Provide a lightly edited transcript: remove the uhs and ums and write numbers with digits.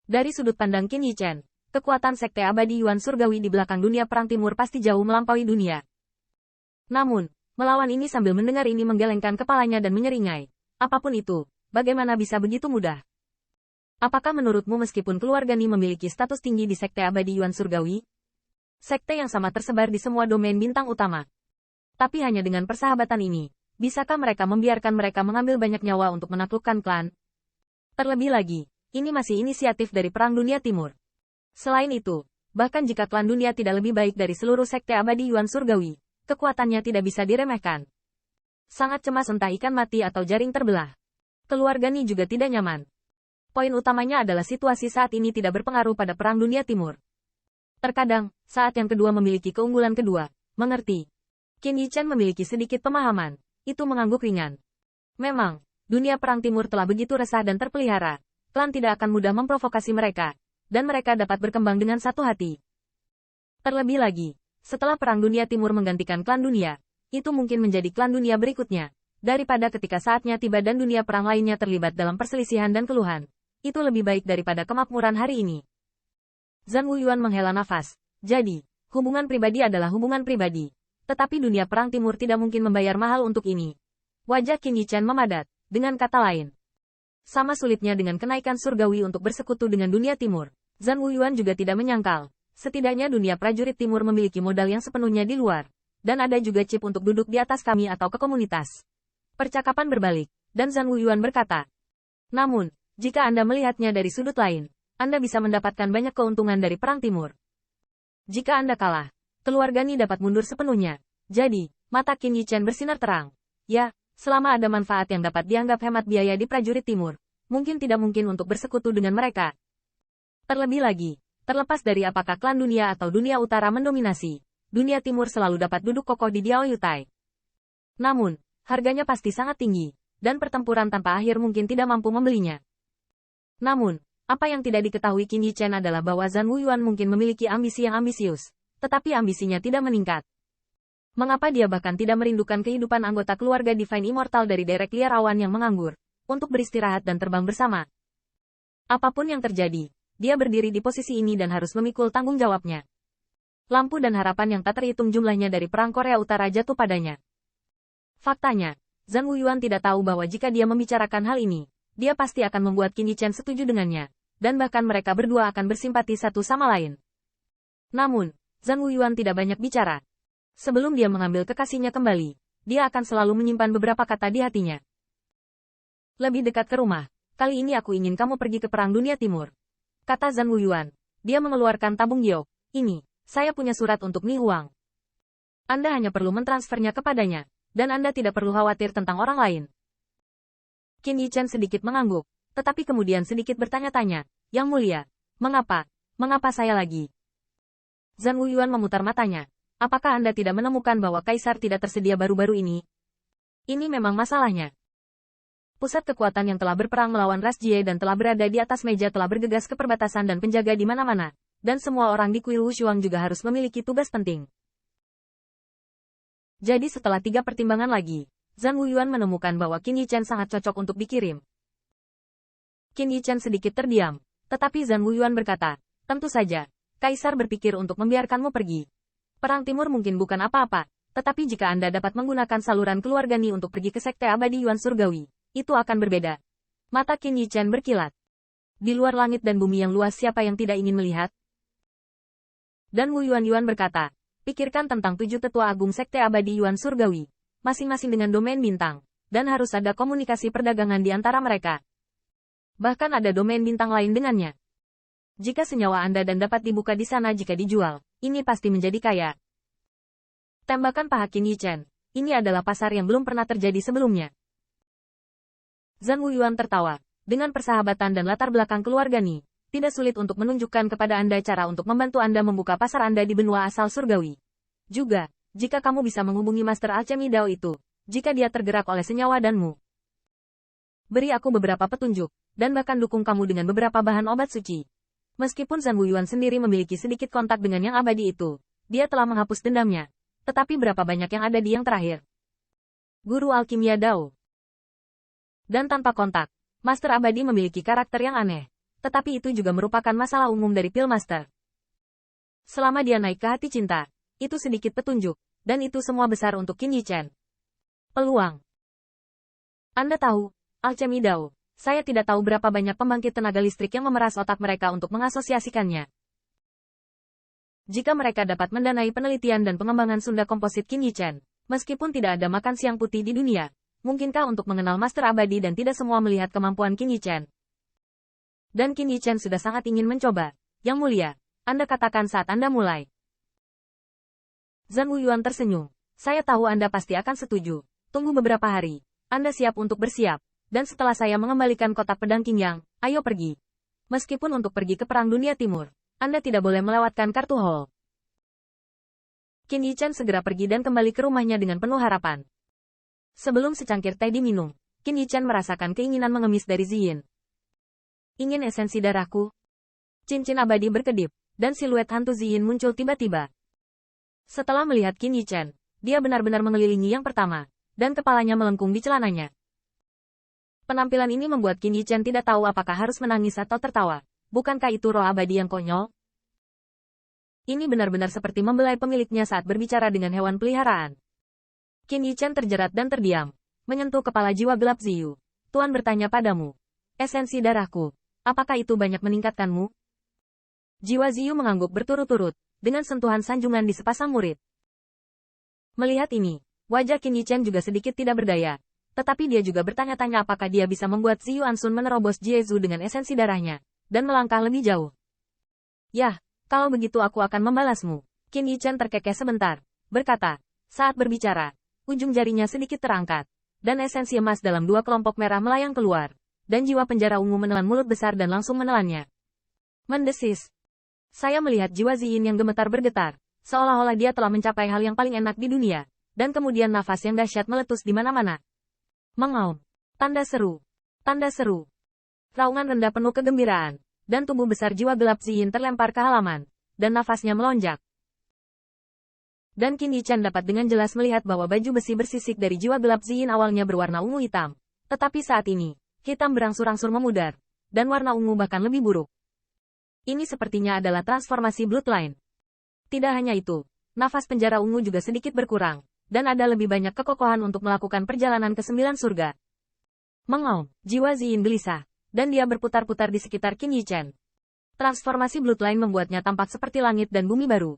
Dari sudut pandang Qin Yichen, kekuatan Sekte Abadi Yuan Surgawi di belakang dunia Perang Timur pasti jauh melampaui dunia. Namun, melawan ini sambil mendengar ini menggelengkan kepalanya dan menyeringai. Apapun itu, bagaimana bisa begitu mudah? Apakah menurutmu meskipun keluarga Ni memiliki status tinggi di Sekte Abadi Yuan Surgawi, sekte yang sama tersebar di semua domain bintang utama, tapi hanya dengan persahabatan ini, bisakah mereka membiarkan mereka mengambil banyak nyawa untuk menaklukkan klan? Terlebih lagi, ini masih inisiatif dari Perang Dunia Timur. Selain itu, bahkan jika klan dunia tidak lebih baik dari seluruh Sekte Abadi Yuan Surgawi, kekuatannya tidak bisa diremehkan. Sangat cemas entah ikan mati atau jaring terbelah. Keluarga Ni juga tidak nyaman. Poin utamanya adalah situasi saat ini tidak berpengaruh pada Perang Dunia Timur. Terkadang, saat yang kedua memiliki keunggulan kedua, mengerti. Qin Yichen memiliki sedikit pemahaman, itu mengangguk ringan. Memang, dunia Perang Timur telah begitu resah dan terpelihara, klan tidak akan mudah memprovokasi mereka, dan mereka dapat berkembang dengan satu hati. Terlebih lagi, setelah Perang Dunia Timur menggantikan klan dunia, itu mungkin menjadi klan dunia berikutnya, daripada ketika saatnya tiba dan dunia perang lainnya terlibat dalam perselisihan dan keluhan. Itu lebih baik daripada kemakmuran hari ini. Zhang Wuyuan menghela nafas. Jadi, hubungan pribadi adalah hubungan pribadi. Tetapi dunia Perang Timur tidak mungkin membayar mahal untuk ini. Wajah Qin Yichen memadat. Dengan kata lain, sama sulitnya dengan kenaikan surgawi untuk bersekutu dengan dunia timur. Zhang Wuyuan juga tidak menyangkal. Setidaknya dunia prajurit timur memiliki modal yang sepenuhnya di luar. Dan ada juga chip untuk duduk di atas kami atau ke komunitas. Percakapan berbalik, dan Zhang Wuyuan berkata. Namun, jika Anda melihatnya dari sudut lain, Anda bisa mendapatkan banyak keuntungan dari Perang Timur. Jika Anda kalah, keluarga Ni dapat mundur sepenuhnya. Jadi, mata Qin Yichen bersinar terang. Ya, selama ada manfaat yang dapat dianggap hemat biaya di prajurit timur, mungkin tidak mungkin untuk bersekutu dengan mereka. Terlebih lagi, terlepas dari apakah klan dunia atau dunia utara mendominasi, dunia timur selalu dapat duduk kokoh di Diao Yutai. Namun, harganya pasti sangat tinggi, dan pertempuran tanpa akhir mungkin tidak mampu membelinya. Namun, apa yang tidak diketahui Qin Yichen adalah bahwa Zhang Wuyuan mungkin memiliki ambisi yang ambisius, tetapi ambisinya tidak meningkat. Mengapa dia bahkan tidak merindukan kehidupan anggota keluarga Divine Immortal dari derek liar awan yang menganggur, untuk beristirahat dan terbang bersama? Apapun yang terjadi, dia berdiri di posisi ini dan harus memikul tanggung jawabnya. Lampu dan harapan yang tak terhitung jumlahnya dari Perang Korea Utara jatuh padanya. Faktanya, Zhang Wuyuan tidak tahu bahwa jika dia membicarakan hal ini, dia pasti akan membuat Qin Yichen setuju dengannya, dan bahkan mereka berdua akan bersimpati satu sama lain. Namun, Zhang Wuyuan tidak banyak bicara. Sebelum dia mengambil kekasihnya kembali, dia akan selalu menyimpan beberapa kata di hatinya. Lebih dekat ke rumah, kali ini aku ingin kamu pergi ke Perang Dunia Timur. Kata Zhang Wuyuan. Dia mengeluarkan tabung giok. Ini, saya punya surat untuk Ni Huang. Anda hanya perlu mentransfernya kepadanya, dan Anda tidak perlu khawatir tentang orang lain. Qin Yichen sedikit mengangguk, tetapi kemudian sedikit bertanya-tanya. Yang mulia, mengapa? Mengapa saya lagi? Zhang Wuyuan memutar matanya. Apakah Anda tidak menemukan bahwa Kaisar tidak tersedia baru-baru ini? Ini memang masalahnya. Pusat kekuatan yang telah berperang melawan ras Jie dan telah berada di atas meja telah bergegas ke perbatasan dan penjaga di mana-mana, dan semua orang di kuil Wushuang juga harus memiliki tugas penting. Jadi setelah 3 pertimbangan lagi, Zhang Wuyuan menemukan bahwa Qin Yichen sangat cocok untuk dikirim. Qin Yichen sedikit terdiam, tetapi Zhang Wuyuan berkata, tentu saja, Kaisar berpikir untuk membiarkanmu pergi. Perang Timur mungkin bukan apa-apa, tetapi jika Anda dapat menggunakan saluran keluarga Ni untuk pergi ke Sekte Abadi Yuan Surgawi, itu akan berbeda. Mata Qin Yichen berkilat. Di luar langit dan bumi yang luas siapa yang tidak ingin melihat? Dan Wuyuan berkata, pikirkan tentang 7 tetua agung Sekte Abadi Yuan Surgawi, masing-masing dengan domain bintang, dan harus ada komunikasi perdagangan di antara mereka. Bahkan ada domain bintang lain dengannya. Jika senyawa Anda dan dapat dibuka di sana jika dijual, ini pasti menjadi kaya. Tembakan paha Qin Yichen. Ini adalah pasar yang belum pernah terjadi sebelumnya. Zhang Wuyuan tertawa. Dengan persahabatan dan latar belakang keluarga Ni, tidak sulit untuk menunjukkan kepada Anda cara untuk membantu Anda membuka pasar Anda di benua asal surgawi. Juga, jika kamu bisa menghubungi Master Alchemy Dao itu, jika dia tergerak oleh senyawa danmu. Beri aku beberapa petunjuk, dan bahkan dukung kamu dengan beberapa bahan obat suci. Meskipun Zhang Wuyuan sendiri memiliki sedikit kontak dengan yang abadi itu, dia telah menghapus dendamnya. Tetapi berapa banyak yang ada di yang terakhir? Guru Alkimia Dao. Dan tanpa kontak, Master Abadi memiliki karakter yang aneh. tetapi itu juga merupakan masalah umum dari Pillmaster. Selama dia naik ke hati cinta, itu sedikit petunjuk, dan itu semua besar untuk Qin Yichen. Peluang. Anda tahu, Alchemy Dao, saya tidak tahu berapa banyak pembangkit tenaga listrik yang memeras otak mereka untuk mengasosiasikannya. Jika mereka dapat mendanai penelitian dan pengembangan Sunda komposit Qin Yichen, meskipun tidak ada makan siang putih di dunia, mungkinkah untuk mengenal Master Abadi dan tidak semua melihat kemampuan Qin Yichen? Dan Qin Yichen sudah sangat ingin mencoba. Yang mulia, Anda katakan saat Anda mulai. Zhang Wuyuan tersenyum. Saya tahu Anda pasti akan setuju. Tunggu beberapa hari. Anda siap untuk bersiap. Dan setelah saya mengembalikan kotak pedang Qingyang, ayo pergi. Meskipun untuk pergi ke Perang Dunia Timur, Anda tidak boleh melewatkan kartu hall. Qin Yichen segera pergi dan kembali ke rumahnya dengan penuh harapan. Sebelum secangkir teh diminum, Qin Yichen merasakan keinginan mengemis dari Ziyin. Ingin esensi darahku? Cincin abadi berkedip, dan siluet hantu Ziyin muncul tiba-tiba. Setelah melihat Qin Yichen, dia benar-benar mengelilingi yang pertama, dan kepalanya melengkung di celananya. Penampilan ini membuat Qin Yichen tidak tahu apakah harus menangis atau tertawa. Bukankah itu roh abadi yang konyol? Ini benar-benar seperti membelai pemiliknya saat berbicara dengan hewan peliharaan. Qin Yichen terjerat dan terdiam, menyentuh kepala jiwa gelap Ziyu. Tuan bertanya padamu, esensi darahku, apakah itu banyak meningkatkanmu? Jiwa Ziyu mengangguk berturut-turut, dengan sentuhan sanjungan di sepasang murid. Melihat ini, wajah Qin Yichen juga sedikit tidak berdaya, tetapi dia juga bertanya-tanya apakah dia bisa membuat Ziyu Ansun menerobos Jiezu dengan esensi darahnya, dan melangkah lebih jauh. Yah, kalau begitu aku akan membalasmu. Qin Yichen terkekeh sebentar, berkata, saat berbicara, ujung jarinya sedikit terangkat, dan esensi emas dalam dua kelompok merah melayang keluar, dan jiwa penjara ungu menelan mulut besar dan langsung menelannya. Mendesis. Saya melihat jiwa Ziyin yang gemetar bergetar, seolah-olah dia telah mencapai hal yang paling enak di dunia, dan kemudian nafas yang dahsyat meletus di mana-mana. Mengaum. Tanda seru. Tanda seru. Raungan rendah penuh kegembiraan, dan tubuh besar jiwa gelap Ziyin terlempar ke halaman, dan nafasnya melonjak. Dan Qin Yichen dapat dengan jelas melihat bahwa baju besi bersisik dari jiwa gelap Ziyin awalnya berwarna ungu hitam, tetapi saat ini, hitam berangsur-angsur memudar, dan warna ungu bahkan lebih buruk. Ini sepertinya adalah transformasi Bloodline. Tidak hanya itu, nafas penjara ungu juga sedikit berkurang, dan ada lebih banyak kekokohan untuk melakukan perjalanan ke 9 surga. Mengaum, jiwa Ziyin gelisah, dan dia berputar-putar di sekitar Qin Yichen. Transformasi Bloodline membuatnya tampak seperti langit dan bumi baru.